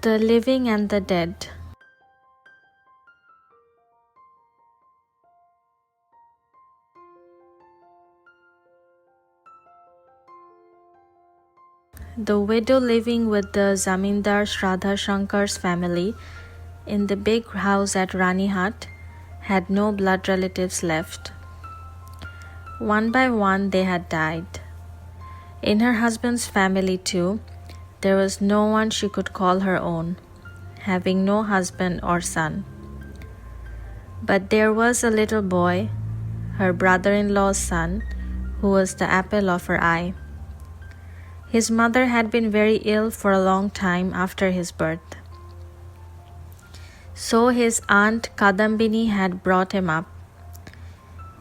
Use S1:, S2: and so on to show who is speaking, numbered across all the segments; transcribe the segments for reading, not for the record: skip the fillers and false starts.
S1: The living and the dead. The widow living with the Zamindar Shraddha Shankar's family in the big house at Ranihat had no blood relatives left. One by one they had died. In her husband's family too, there was no one she could call her own, having no husband or son. But there was a little boy, her brother-in-law's son, who was the apple of her eye. His mother had been very ill for a long time after his birth. So his aunt Kadambini had brought him up.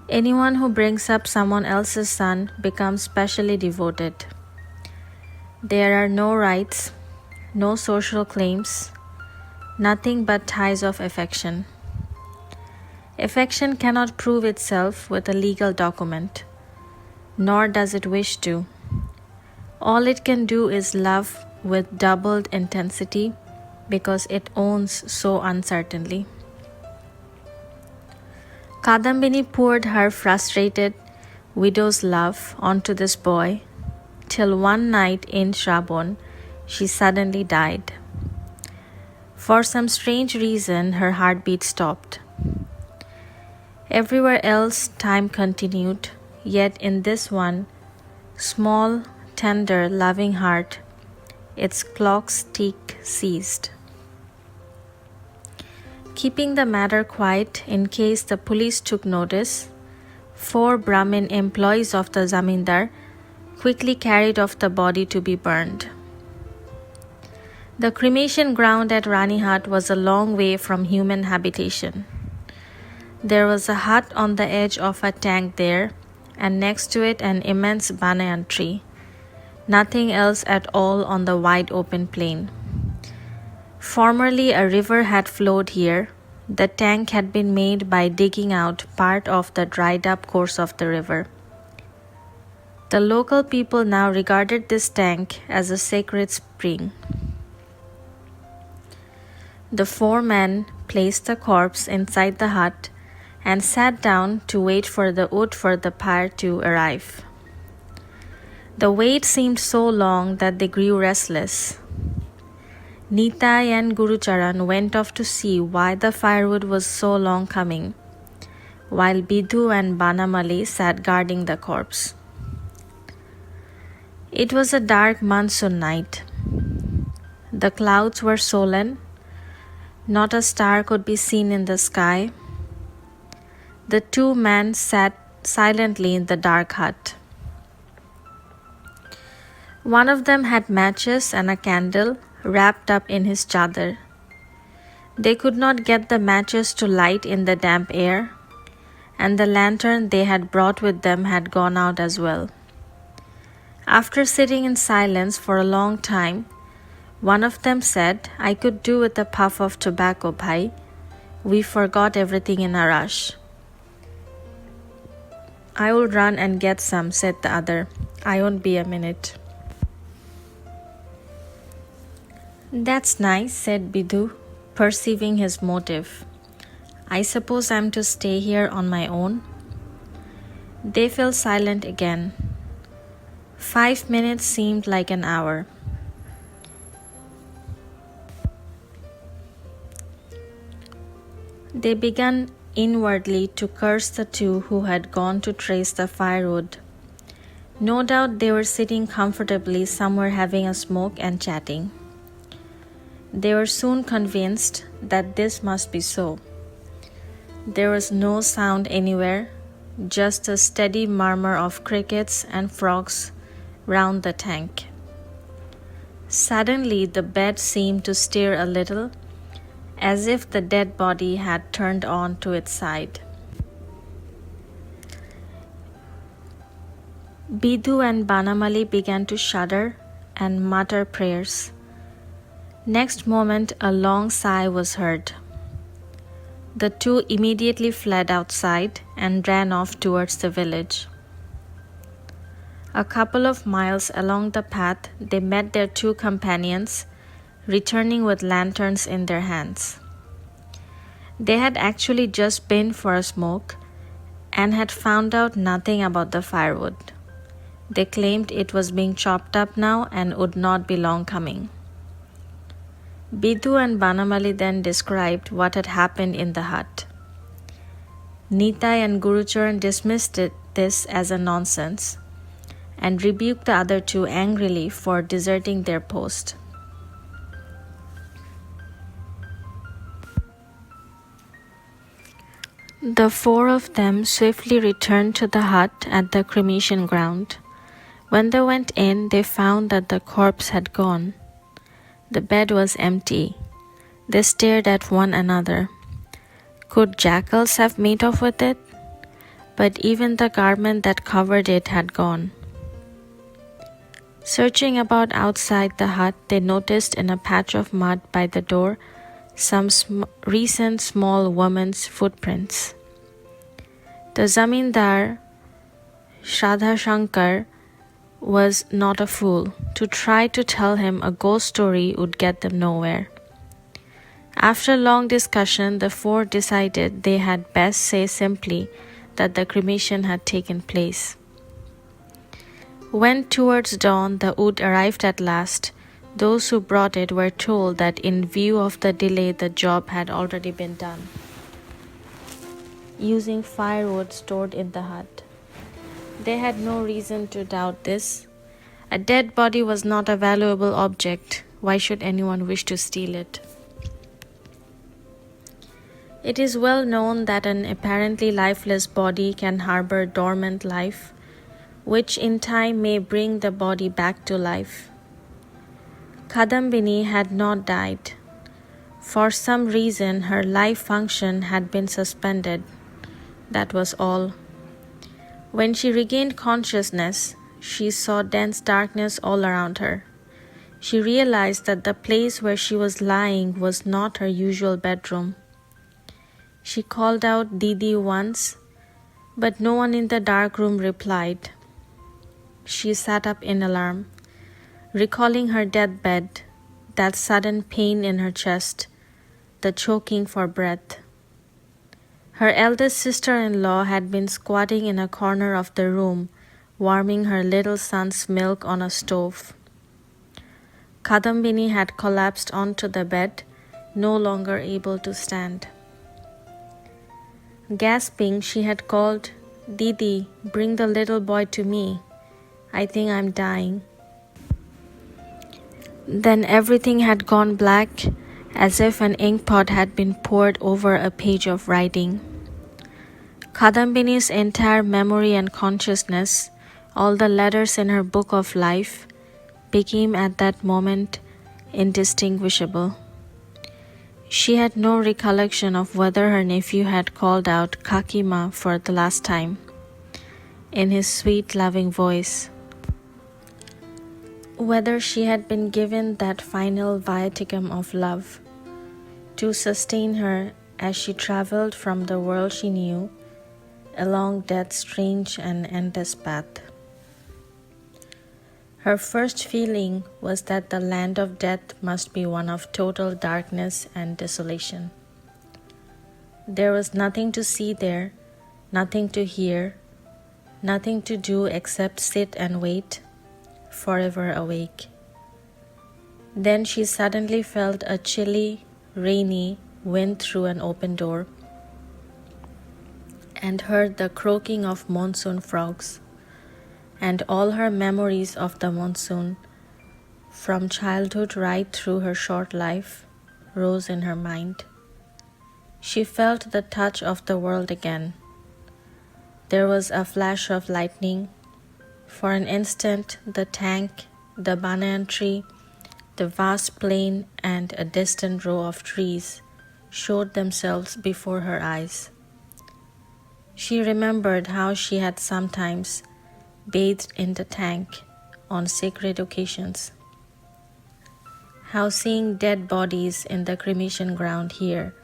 S1: Anyone who brings up someone else's son becomes specially devoted. There are no rights, no social claims, nothing but ties of affection. Affection cannot prove itself with a legal document, nor does it wish to. All it can do is love with doubled intensity because it owns so uncertainly. Kadambini poured her frustrated widow's love onto this boy till one night in Shravan she suddenly died. For some strange reason her heartbeat stopped. Everywhere else time continued, yet in this one small, tender, loving heart, its clock's tick ceased. Keeping the matter quiet in case the police took notice, 4 Brahmin employees of the Zamindar quickly carried off the body to be burned. The cremation ground at Ranihat was a long way from human habitation. There was a hut on the edge of a tank there, and next to it an immense banyan tree. Nothing else at all on the wide open plain. Formerly a river had flowed here. The tank had been made by digging out part of the dried up course of the river. The local people now regarded this tank as a sacred spring. The 4 men placed the corpse inside the hut and sat down to wait for the wood for the pyre to arrive. The wait seemed so long that they grew restless. Nitai and Gurucharan went off to see why the firewood was so long coming, while Bidhu and Banamali sat guarding the corpse. It was a dark monsoon night. The clouds were sullen. Not a star could be seen in the sky. The 2 men sat silently in the dark hut. One of them had matches and a candle wrapped up in his chadar. They could not get the matches to light in the damp air, and the lantern they had brought with them had gone out as well. After sitting in silence for a long time, one of them said, "I could do with a puff of tobacco, bhai. We forgot everything in a rush." "I will run and get some," said the other. "I won't be a minute." "That's nice," said Bidhu, perceiving his motive. "I suppose I'm to stay here on my own?" They fell silent again. 5 minutes seemed like an hour. They began inwardly to curse the 2 who had gone to trace the firewood. No doubt they were sitting comfortably somewhere having a smoke and chatting. They were soon convinced that this must be so. There was no sound anywhere, just a steady murmur of crickets and frogs round the tank. Suddenly the bed seemed to stir a little, as if the dead body had turned on to its side. Bidhu and Banamali began to shudder and mutter prayers. Next moment a long sigh was heard. The 2 immediately fled outside and ran off towards the village. A couple of miles along the path, they met their two companions, returning with lanterns in their hands. They had actually just been for a smoke and had found out nothing about the firewood. They claimed it was being chopped up now and would not be long coming. Bidhu and Banamali then described what had happened in the hut. Nitai and Gurucharan dismissed this as a nonsense and rebuked the other two angrily for deserting their post. The four of them swiftly returned to the hut at the cremation ground. When they went in, they found that the corpse had gone. The bed was empty. They stared at one another. Could jackals have made off with it? But even the garment that covered it had gone. Searching about outside the hut, they noticed in a patch of mud by the door some recent small woman's footprints. The zamindar, Shraddha Shankar, was not a fool. To try to tell him a ghost story would get them nowhere. After long discussion, the four decided they had best say simply that the cremation had taken place. When towards dawn the wood arrived at last, those who brought it were told that in view of the delay the job had already been done, using firewood stored in the hut. They had no reason to doubt this. A dead body was not a valuable object. Why should anyone wish to steal it? It is well known that an apparently lifeless body can harbor dormant life, which in time may bring the body back to life. Kadambini had not died. For some reason, her life function had been suspended. That was all. When she regained consciousness, she saw dense darkness all around her. She realized that the place where she was lying was not her usual bedroom. She called out Didi once, but no one in the dark room replied. She sat up in alarm, recalling her deathbed, that sudden pain in her chest, the choking for breath. Her eldest sister-in-law had been squatting in a corner of the room, warming her little son's milk on a stove. Kadambini had collapsed onto the bed, no longer able to stand. Gasping, she had called, "Didi, bring the little boy to me. I think I'm dying." Then everything had gone black, as if an inkpot had been poured over a page of writing. Kadambini's entire memory and consciousness, all the letters in her book of life, became at that moment indistinguishable. She had no recollection of whether her nephew had called out Kakima for the last time, in his sweet, loving voice. Whether she had been given that final viaticum of love to sustain her as she traveled from the world she knew along death's strange and endless path. Her first feeling was that the land of death must be one of total darkness and desolation. There was nothing to see there, nothing to hear, nothing to do except sit and wait, forever awake. Then she suddenly felt a chilly, rainy wind through an open door and heard the croaking of monsoon frogs. And all her memories of the monsoon, from childhood right through her short life, rose in her mind. She felt the touch of the world again. There was a flash of lightning. For an instant, the tank, the banyan tree, the vast plain, and a distant row of trees showed themselves before her eyes. She remembered how she had sometimes bathed in the tank on sacred occasions, how seeing dead bodies in the cremation ground here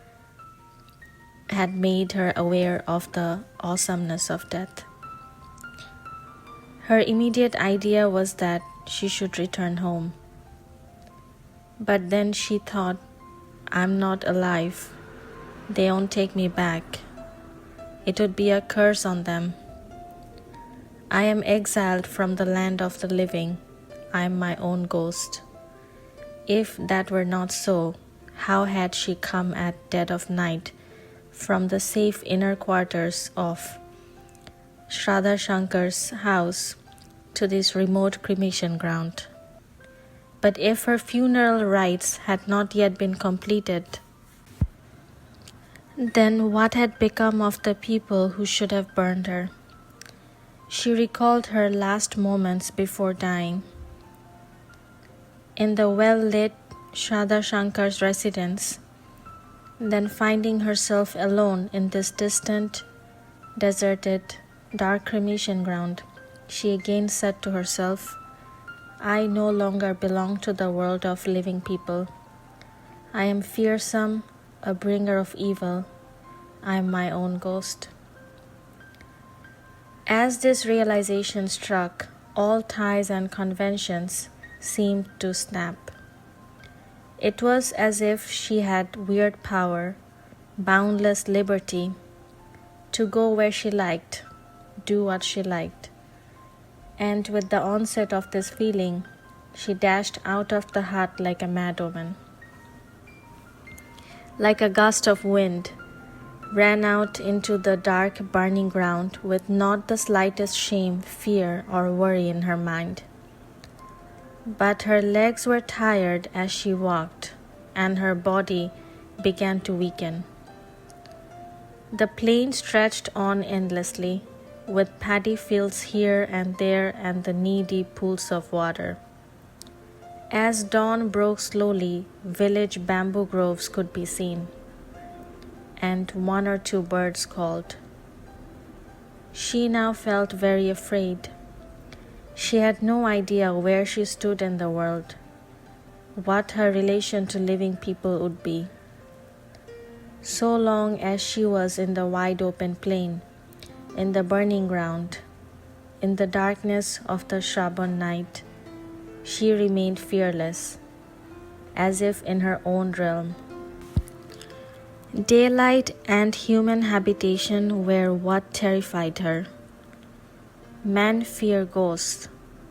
S1: had made her aware of the awesomeness of death. Her immediate idea was that she should return home. But then she thought, I'm not alive. They won't take me back. It would be a curse on them. I am exiled from the land of the living. I am my own ghost. If that were not so, how had she come at dead of night from the safe inner quarters of Shraddha Shankar's house to this remote cremation ground? But if her funeral rites had not yet been completed, then what had become of the people who should have burned her? She recalled her last moments before dying. In the well-lit Shraddha Shankar's residence, then finding herself alone in this distant, deserted, dark cremation ground, she again said to herself, I no longer belong to the world of living people. I am fearsome, a bringer of evil. I am my own ghost. As this realization struck, all ties and conventions seemed to snap. It was as if she had weird power, boundless liberty, to go where she liked, do what she liked. And with the onset of this feeling, she dashed out of the hut like a mad woman. Like a gust of wind, ran out into the dark burning ground with not the slightest shame, fear, or worry in her mind. But her legs were tired as she walked, and her body began to weaken. The plain stretched on endlessly, with paddy fields here and there and the knee-deep pools of water. As dawn broke slowly, village bamboo groves could be seen, and one or two birds called. She now felt very afraid. She had no idea where she stood in the world, what her relation to living people would be. So long as she was in the wide open plain, in the burning ground, in the darkness of the Shraban night, she remained fearless, as if in her own realm. Daylight and human habitation were what terrified her. Men fear ghosts,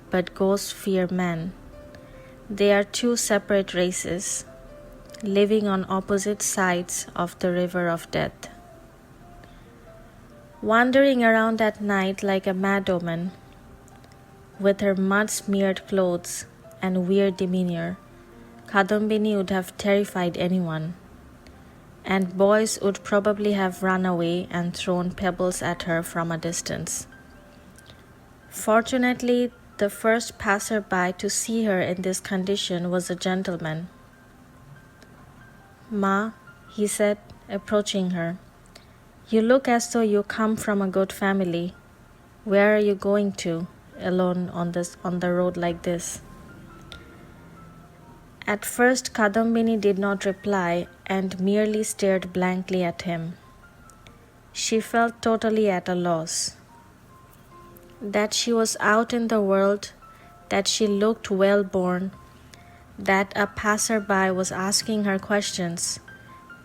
S1: but ghosts fear men. They are two separate races, living on opposite sides of the river of death. Wandering around at night like a mad woman, with her mud-smeared clothes and weird demeanor, Kadambini would have terrified anyone, and boys would probably have run away and thrown pebbles at her from a distance. Fortunately, the first passer-by to see her in this condition was a gentleman. Ma, he said, approaching her, you look as though you come from a good family. Where are you going to, alone on the road like this? At first, Kadambini did not reply and merely stared blankly at him. She felt totally at a loss. That she was out in the world, that she looked well-born, that a passer-by was asking her questions,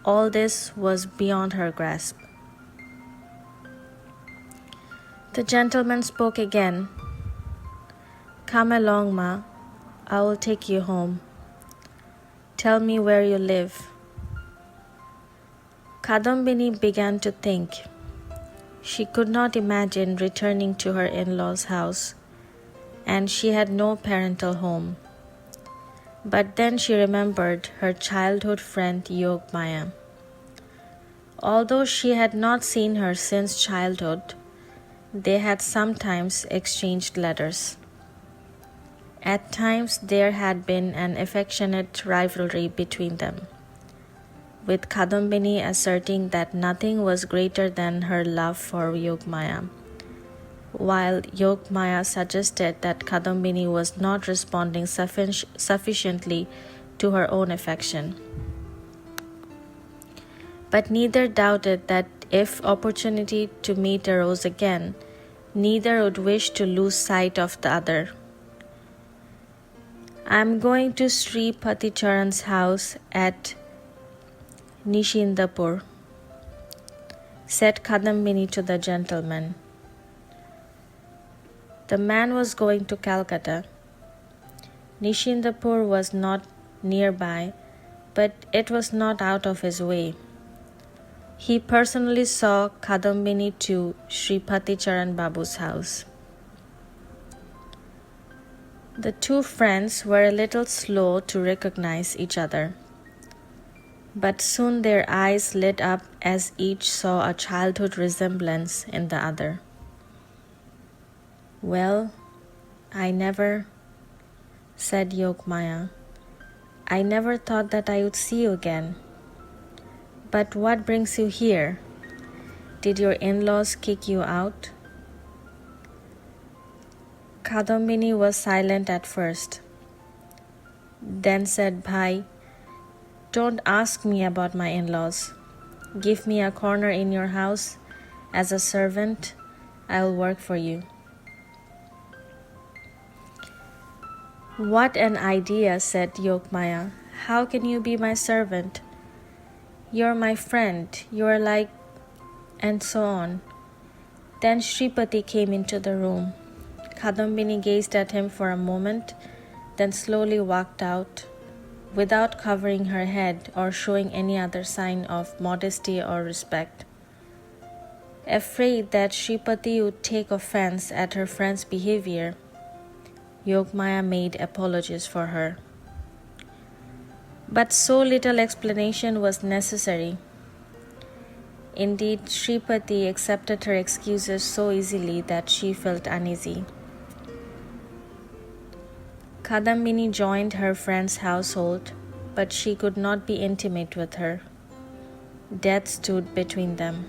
S1: all this was beyond her grasp. The gentleman spoke again. Come along, Ma. I will take you home. Tell me where you live. Kadambini began to think. She could not imagine returning to her in-laws' house, and she had no parental home. But then she remembered her childhood friend Yogmaya. Although she had not seen her since childhood, they had sometimes exchanged letters. At times there had been an affectionate rivalry between them, with Kadambini asserting that nothing was greater than her love for Yogmaya, while Yogmaya suggested that Kadambini was not responding sufficiently to her own affection. But neither doubted that if opportunity to meet arose again, Neither would wish to lose sight of the other. I am going to Sri Paticharan's house at Nishindapur, said Kadambini to the gentleman. The man was going to Calcutta. Nishindapur was not nearby, but it was not out of his way. He personally saw Kadambini to Sri Paticharan Babu's house. The two friends were a little slow to recognize each other, but soon their eyes lit up as each saw a childhood resemblance in the other. Well, said Yogmaya. I never thought that I would see you again. But what brings you here? Did your in-laws kick you out? Kadambini was silent at first, then said, Bhai, don't ask me about my in-laws. Give me a corner in your house as a servant. I'll work for you. What an idea, said Yogmaya. How can you be my servant? You're my friend. You're like... and so on. Then Shripati came into the room. Kadambini gazed at him for a moment, then slowly walked out, without covering her head or showing any other sign of modesty or respect. Afraid that Shripati would take offense at her friend's behavior, Yogmaya made apologies for her. But so little explanation was necessary. Indeed, Shripati accepted her excuses so easily that she felt uneasy. Kadambini joined her friend's household, but she could not be intimate with her. Death stood between them.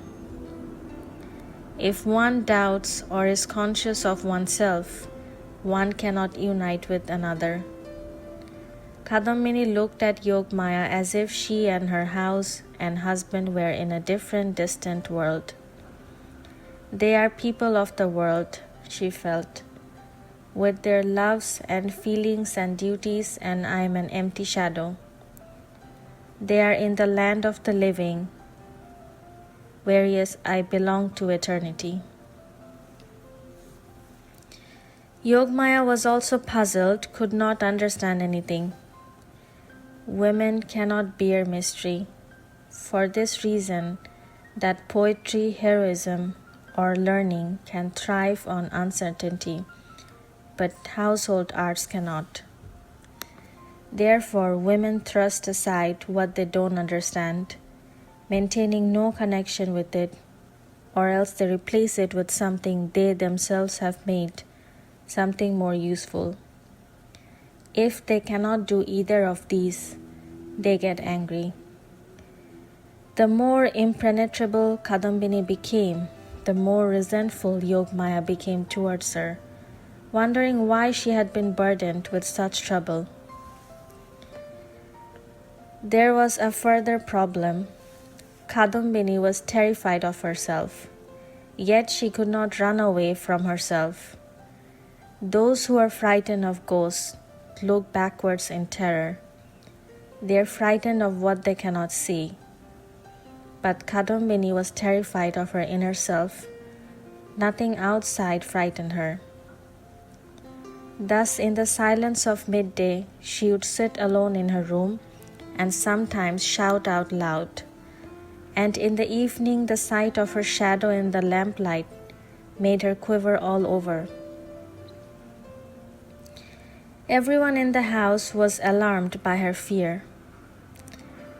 S1: If one doubts or is conscious of oneself, one cannot unite with another. Kadambini looked at Yogmaya as if she and her house and husband were in a different, distant world. They are people of the world, she felt, with their loves and feelings and duties, and I am an empty shadow. They are in the land of the living, whereas I belong to eternity. Yogmaya was also puzzled, could not understand anything. Women cannot bear mystery. For this reason, that poetry, heroism, or learning can thrive on uncertainty, but household arts cannot. Therefore, women thrust aside what they don't understand, maintaining no connection with it, or else they replace it with something they themselves have made, something more useful. If they cannot do either of these, they get angry. The more impenetrable Kadambini became, the more resentful Yogmaya became towards her, wondering why she had been burdened with such trouble. There was a further problem. Kadambini was terrified of herself, yet she could not run away from herself. Those who are frightened of ghosts look backwards in terror. They are frightened of what they cannot see. But Kadambini was terrified of her inner self. Nothing outside frightened her. Thus, in the silence of midday, she would sit alone in her room and sometimes shout out loud. And in the evening, the sight of her shadow in the lamplight made her quiver all over. Everyone in the house was alarmed by her fear.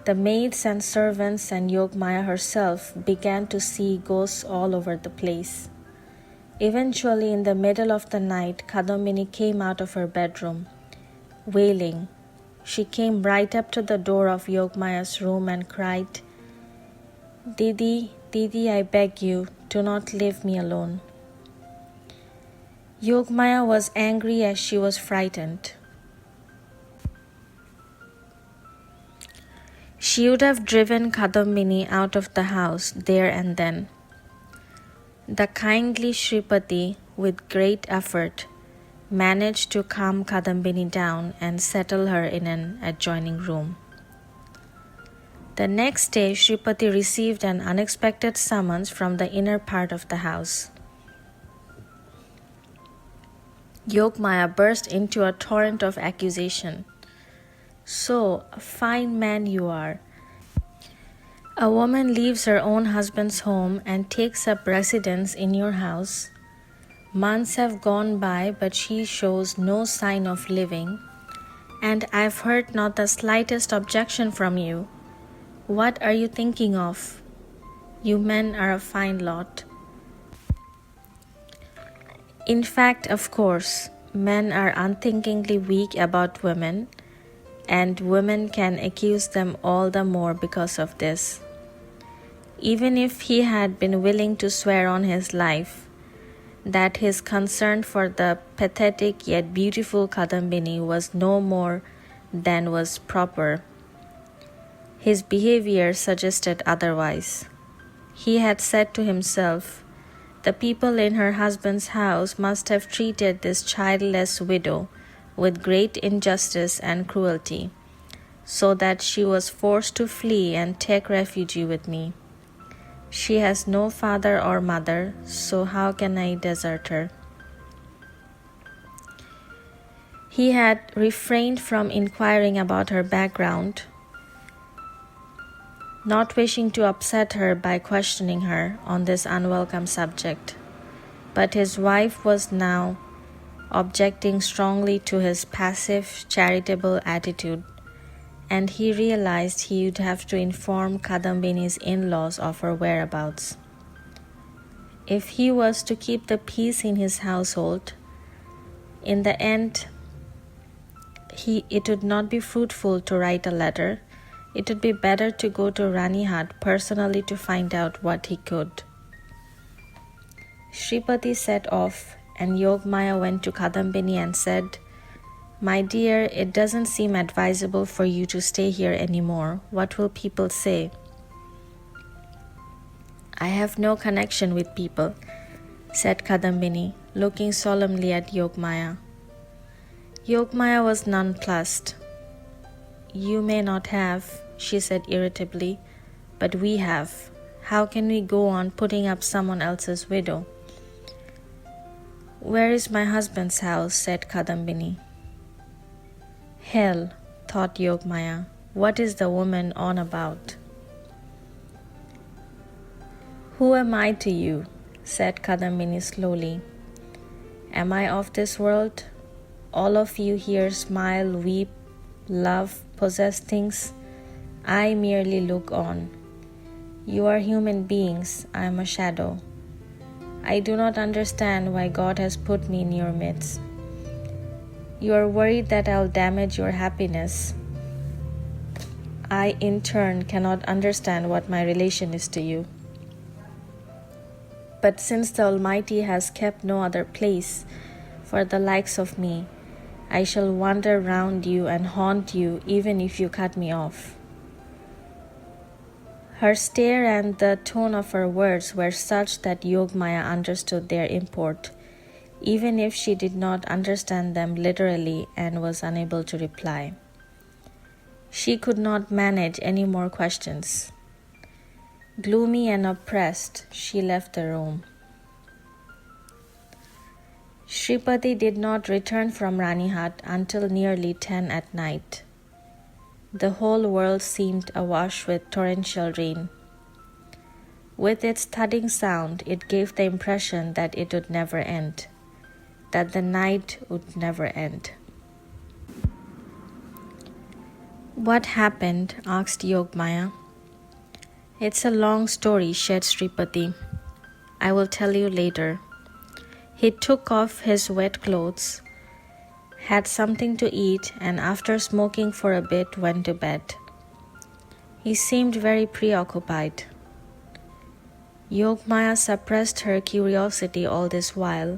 S1: The maids and servants and Yogmaya herself began to see ghosts all over the place. Eventually, in the middle of the night, Kadambini came out of her bedroom, wailing. She came right up to the door of Yogmaya's room and cried, Didi, Didi, I beg you, do not leave me alone. Yogmaya was angry as she was frightened. She would have driven Kadambini out of the house there and then. The kindly Shripati, with great effort, managed to calm Kadambini down and settle her in an adjoining room. The next day, Shripati received an unexpected summons from the inner part of the house. Yogmaya burst into a torrent of accusation. "So, a fine man you are. A woman leaves her own husband's home and takes up residence in your house. Months have gone by, but she shows no sign of living, and I've heard not the slightest objection from you. What are you thinking of? You men are a fine lot." In fact, of course, men are unthinkingly weak about women, and women can accuse them all the more because of this. Even if he had been willing to swear on his life that his concern for the pathetic yet beautiful Kadambini was no more than was proper, his behavior suggested otherwise. He had said to himself, "The people in her husband's house must have treated this childless widow with great injustice and cruelty, so that she was forced to flee and take refuge with me. She has no father or mother, so how can I desert her?" He had refrained from inquiring about her background, not wishing to upset her by questioning her on this unwelcome subject. But his wife was now objecting strongly to his passive, charitable attitude, and he realized he would have to inform Kadambini's in-laws of her whereabouts. If he was to keep the peace in his household, in the end, it would not be fruitful to write a letter. It would be better to go to Ranihat personally to find out what he could. Shripati set off, and Yogmaya went to Kadambini and said, "My dear, it doesn't seem advisable for you to stay here anymore. What will people say?" "I have no connection with people," said Kadambini, looking solemnly at Yogmaya. Yogmaya was nonplussed. "You may not have," she said irritably, "but we have. How can we go on putting up someone else's widow?" "Where is my husband's house?" said Kadambini. "Hell," thought Yogmaya, "what is the woman on about?" "Who am I to you?" said Kadambini slowly. "Am I of this world? All of you here smile, weep, love, possess things. I merely look on. You are human beings, I am a shadow. I do not understand why God has put me in your midst. You are worried that I'll damage your happiness. I, in turn, cannot understand what my relation is to you. But since the Almighty has kept no other place for the likes of me, I shall wander round you and haunt you even if you cut me off." Her stare and the tone of her words were such that Yogmaya understood their import, even if she did not understand them literally and was unable to reply. She could not manage any more questions. Gloomy and oppressed, she left the room. Shripati did not return from Ranihat until nearly 10 at night. The whole world seemed awash with torrential rain. With its thudding sound, it gave the impression that it would never end, that the night would never end. "What happened?" asked Yogmaya. "It's a long story," said Shripati. "I will tell you later." He took off his wet clothes, had something to eat, and after smoking for a bit went to bed. He seemed very preoccupied. Yogmaya suppressed her curiosity all this while,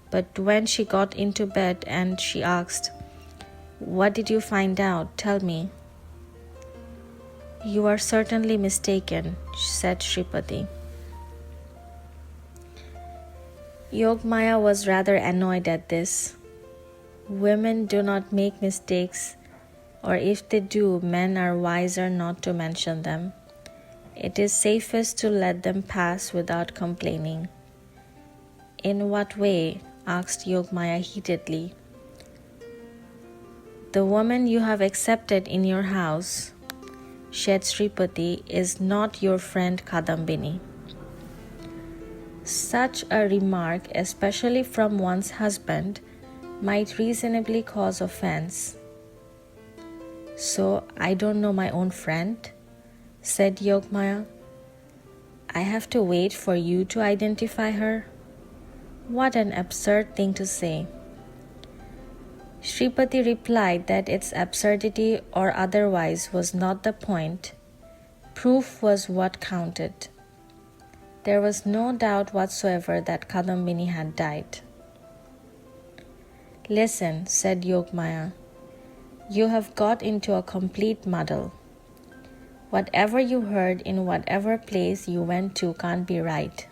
S1: but when she got into bed and she asked, "What did you find out? Tell me." "You are certainly mistaken," said Shripati. Yogmaya was rather annoyed at this. Women do not make mistakes, or if they do, men are wiser not to mention them. It is safest to let them pass without complaining. In what way? Asked Yogmaya heatedly. The woman you have accepted in your house, said Sripati, is not your friend Kadambini. Such a remark, especially from one's husband, might reasonably cause offense. So I don't know my own friend, said Yogmaya. I have to wait for you to identify her? What an absurd thing to say. Sripati replied that its absurdity or otherwise was not the point. Proof was what counted. There was no doubt whatsoever that Kadambini had died. Listen, said Yogmaya, you have got into a complete muddle. Whatever you heard in whatever place you went to can't be right.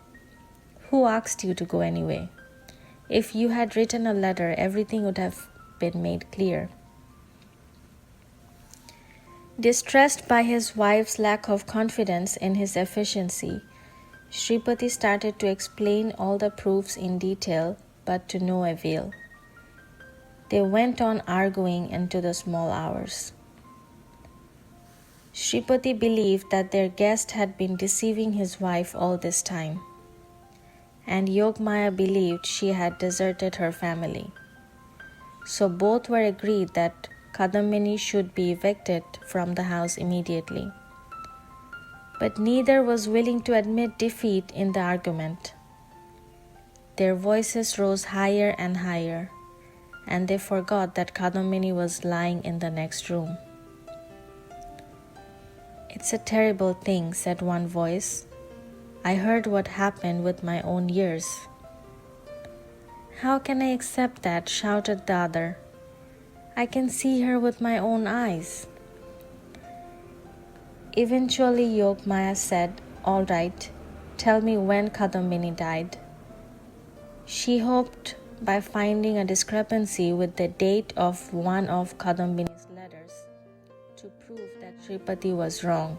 S1: Who asked you to go anyway? If you had written a letter, everything would have been made clear. Distressed by his wife's lack of confidence in his efficiency, Sripati started to explain all the proofs in detail, but to no avail. They went on arguing into the small hours. Sripati believed that their guest had been deceiving his wife all this time, and Yogmaya believed she had deserted her family. So both were agreed that Kadambini should be evicted from the house immediately. But neither was willing to admit defeat in the argument. Their voices rose higher and higher, and they forgot that Kadambini was lying in the next room. It's a terrible thing, said one voice. I heard what happened with my own ears. How can I accept that? Shouted the other. I can see her with my own eyes. Eventually Yogmaya said, all right, tell me when Kadambini died. She hoped by finding a discrepancy with the date of one of Kadambini's letters to prove that Sripati was wrong.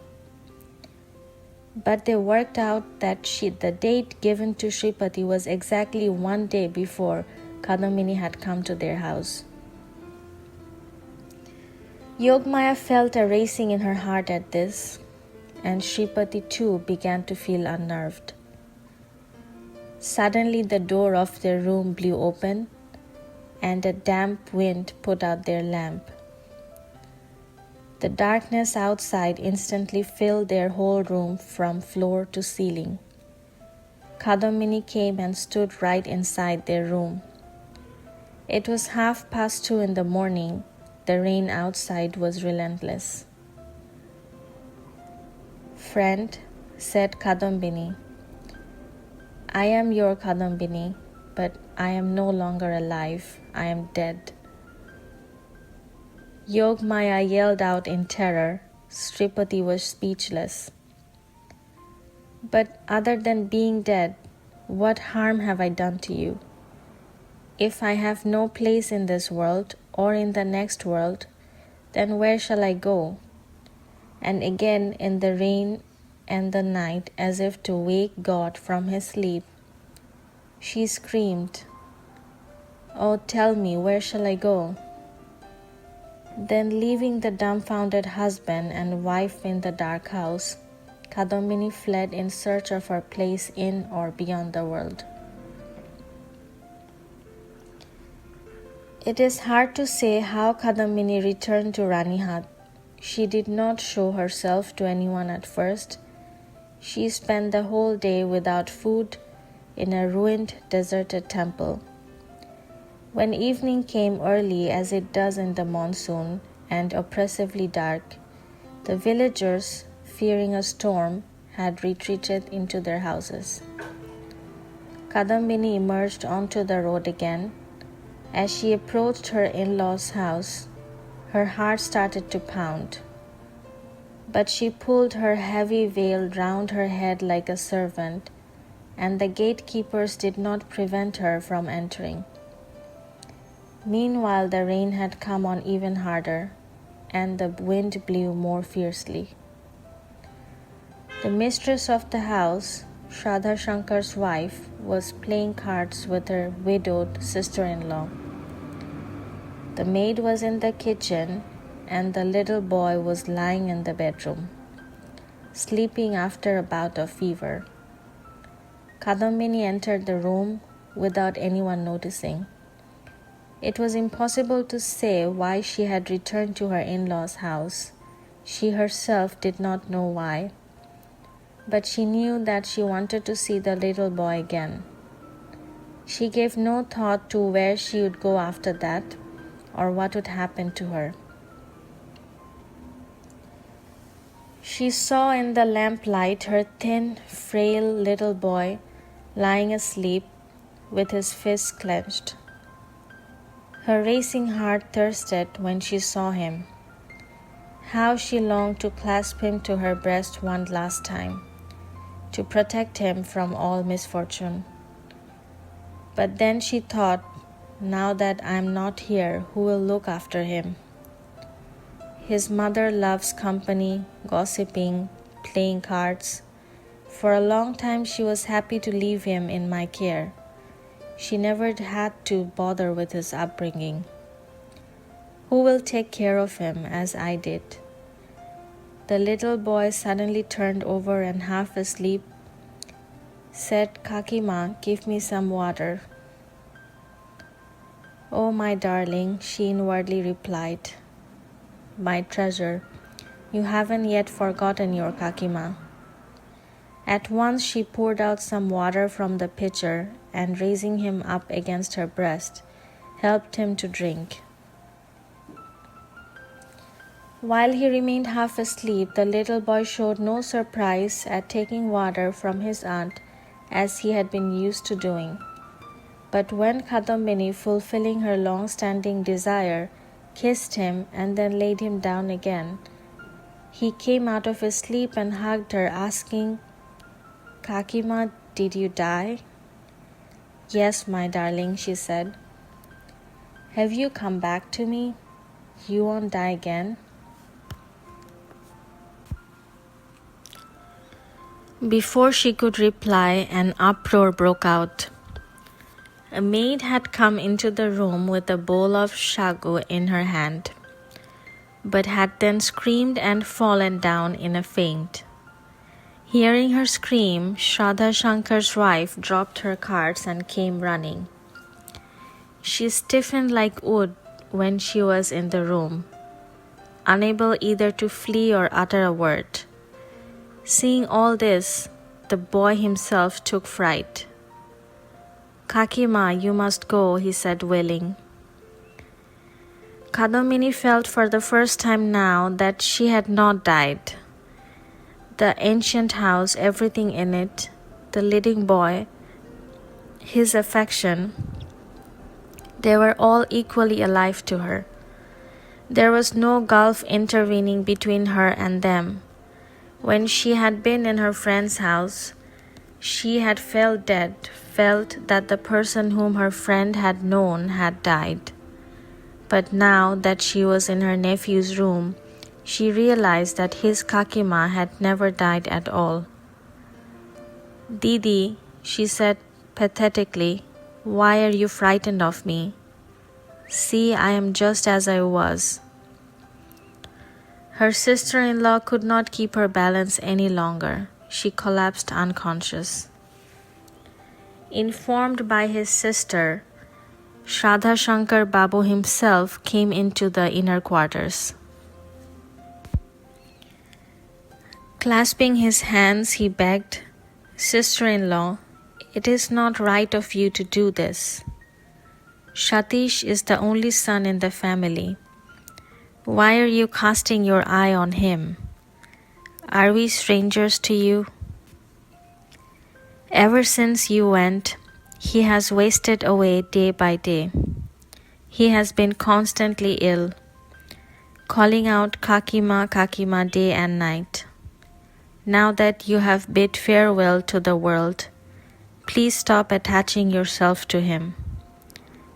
S1: But they worked out that the date given to Sripati was exactly 1 day before Kadambini had come to their house. Yogmaya felt a racing in her heart at this, and Sripati too began to feel unnerved. Suddenly the door of their room blew open, and a damp wind put out their lamp. The darkness outside instantly filled their whole room from floor to ceiling. Kadambini came and stood right inside their room. It was 2:30 in the morning. The rain outside was relentless. Friend, said Kadambini, I am your Kadambini, but I am no longer alive. I am dead. Yogmaya yelled out in terror. Sripati was speechless. But other than being dead, what harm have I done to you? If I have no place in this world or in the next world, then where shall I go? And again in the rain and the night, as if to wake God from his sleep, she screamed, Oh, tell me, where shall I go? Then, leaving the dumbfounded husband and wife in the dark house, Kadambini fled in search of her place in or beyond the world. It is hard to say how Kadambini returned to Ranihat. She did not show herself to anyone at first. She spent the whole day without food in a ruined, deserted temple. When evening came early, as it does in the monsoon, and oppressively dark, the villagers, fearing a storm, had retreated into their houses. Kadambini emerged onto the road again. As she approached her in-laws' house, her heart started to pound. But she pulled her heavy veil round her head like a servant and the gatekeepers did not prevent her from entering. Meanwhile, the rain had come on even harder, and the wind blew more fiercely. The mistress of the house, Shraddha Shankar's wife, was playing cards with her widowed sister-in-law. The maid was in the kitchen, and the little boy was lying in the bedroom, sleeping after a bout of fever. Kadambini entered the room without anyone noticing. It was impossible to say why she had returned to her in-laws' house. She herself did not know why, but she knew that she wanted to see the little boy again. She gave no thought to where she would go after that, or what would happen to her. She saw in the lamplight her thin, frail little boy lying asleep with his fists clenched. Her racing heart thirsted when she saw him. How she longed to clasp him to her breast one last time, to protect him from all misfortune. But then she thought, now that I am not here, who will look after him? His mother loves company, gossiping, playing cards. For a long time she was happy to leave him in my care. She never had to bother with his upbringing. Who will take care of him as I did? The little boy suddenly turned over and half asleep said, Kakima, give me some water. Oh, my darling, she inwardly replied. My treasure, you haven't yet forgotten your Kakima. At once she poured out some water from the pitcher and, raising him up against her breast, helped him to drink. While he remained half asleep, the little boy showed no surprise at taking water from his aunt as he had been used to doing. But when Kadambini, fulfilling her long-standing desire, kissed him and then laid him down again, he came out of his sleep and hugged her, asking, Kakima, did you die? Yes, my darling, she said. Have you come back to me? You won't die again? Before she could reply, an uproar broke out. A maid had come into the room with a bowl of shagu in her hand, but had then screamed and fallen down in a faint. Hearing her scream, Shraddha Shankar's wife dropped her cards and came running. She stiffened like wood when she was in the room, unable either to flee or utter a word. Seeing all this, the boy himself took fright. Kakima, you must go, he said, wailing. Kadambini felt for the first time now that she had not died. The ancient house, everything in it, the leading boy, his affection, they were all equally alive to her. There was no gulf intervening between her and them. When she had been in her friend's house, she had felt dead, felt that the person whom her friend had known had died. But now that she was in her nephew's room, she realized that his Kakima had never died at all. Didi, she said pathetically, why are you frightened of me? See, I am just as I was. Her sister-in-law could not keep her balance any longer. She collapsed unconscious. Informed by his sister, Shraddha Shankar Babu himself came into the inner quarters. Clasping his hands, he begged, Sister-in-law, it is not right of you to do this. Satish is the only son in the family. Why are you casting your eye on him? Are we strangers to you? Ever since you went, he has wasted away day by day. He has been constantly ill, calling out Kakima, Kakima day and night. Now that you have bid farewell to the world, Please stop attaching yourself to him.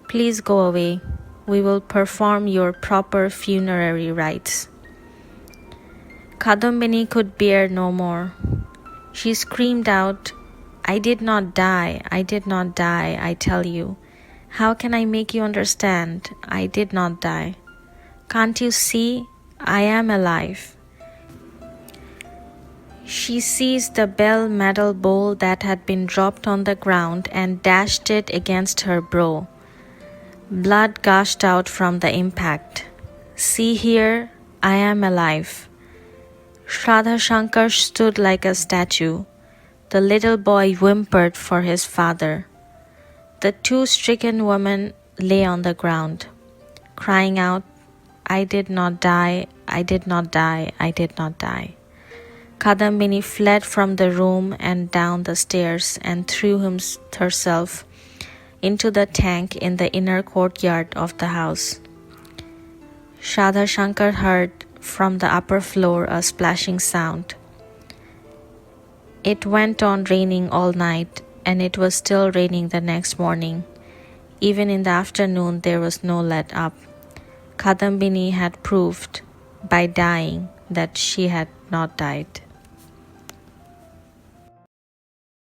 S1: Please go away. We will perform your proper funerary rites. Kadambini could bear no more. She screamed out, I did not die, I did not die, I tell you. How can I make you understand? I did not die. Can't you see? I am alive. She seized the bell metal bowl that had been dropped on the ground and dashed it against her brow. Blood gushed out from the impact. See here, I am alive. Shraddha Shankar stood like a statue. The little boy whimpered for his father. The two stricken women lay on the ground, crying out, I did not die, I did not die, I did not die. Kadambini fled from the room and down the stairs and threw herself into the tank in the inner courtyard of the house. Shraddha Shankar heard from the upper floor a splashing sound. It went on raining all night, and it was still raining the next morning. Even in the afternoon there was no let up. Kadambini had proved by dying that she had not died.